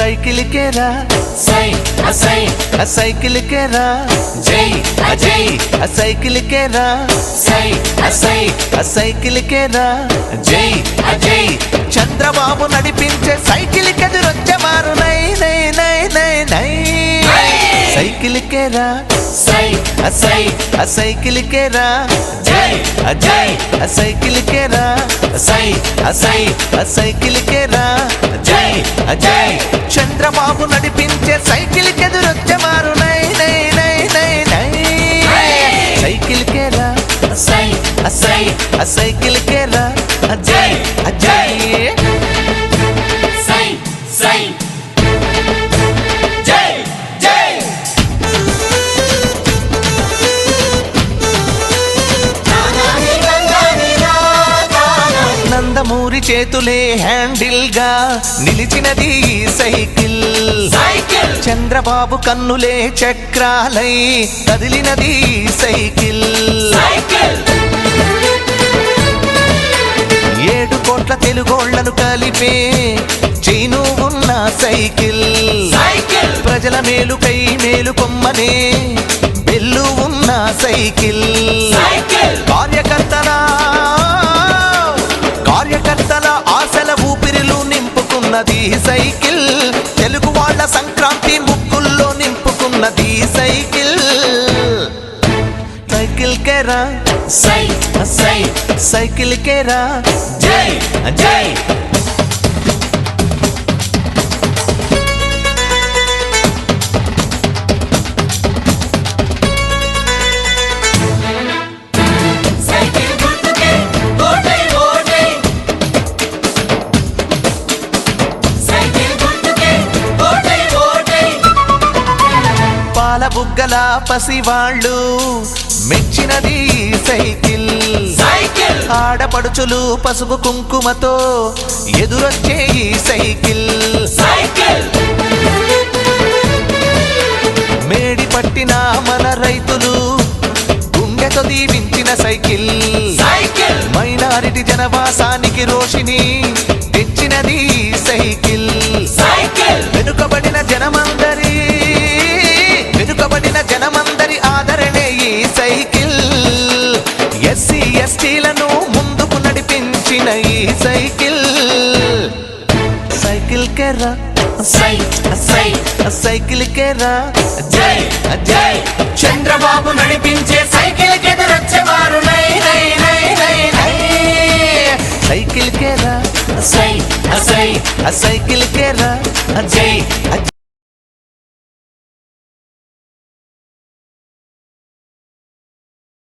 cycle కేరా సై అసై cycle కేరా జై అజై cycle కేరా సై అసై cycle కేరా జై అజై చంద్రబాబు నడిపించే సైకిల్ కెదురొచ్చేవారు నై నై నై నై నై సైకిల్ కేరా సై అసై సైకిల్ కేరా జై అజయ్ సైకిల్ కేరా సై అసై సైకిల్ కేరా జై అజై చంద్రబాబు నడిపించే సైకిల్ కెదురొచ్చేవారు నై నై నై నై నై సైకిల్ కేరా సై అసై సైకిల్ కేరా అజయ్ అజయ్ సై సై జై జై నందమూరి చేతులే హ్యాండిల్ గా నిలిచినది ఈ సైకిల్ సైకిల్ చంద్రబాబు కన్నులే చక్రాలై కదిలినది ఈ సైకిల్ సైకిల్ 7 కోట్ల తెలుగోళ్లను కలిపే చైను ఉన్న సైకిల్ సైకిల్ ప్రజల మేలుకై మేలు కొమ్మనే బెల్లు ఉన్న సైకిల్ సైకిల్ కార్యకర్తల ఆశల ఊపిరిలు నింపుకున్నది సైకిల్ తెలుగు వాళ్ళ సంక్రాంతి ముక్కుల్లో నింపుకున్నది సైకిల్ సైకిల్ కేరా సై సై సైకిల్ కేరా జై జై సైకిల్ గుర్తుకే ఓటై ఓటై సైకిల్ గుర్తుకే ఓటై ఓటై పాల బుగ్గల పసివాళ్ళు మెచ్చినది సైకిల్ సైకిల్ ఆడపడుచులు పసుపు కుంకుమతో ఎదురొచ్చే ఈ సైకిల్ సైకిల్ మేడి పట్టిన మన రైతులు గుండెతో దీవించిన సైకిల్ సైకిల్ మైనారిటీ జనవాసానికి రోషిని తెచ్చినది సైకిల్ సైకిల్ వెనుకబడిన జనమందరి ఆదరణే ఈ సైకిల్ ఎస్సీ ఎస్టీలను ముందుకు నడిపించిన ఈ సైకిల్ సైకిల్ కేరా సై సై సైకిల్ కేరా జై జై చంద్రబాబు నడిపించే సైకిల్ కెదురొచ్చేవారు నై నై నై నై నై సైకిల్ కేరా సై అసై సైకిల్ కేరా జై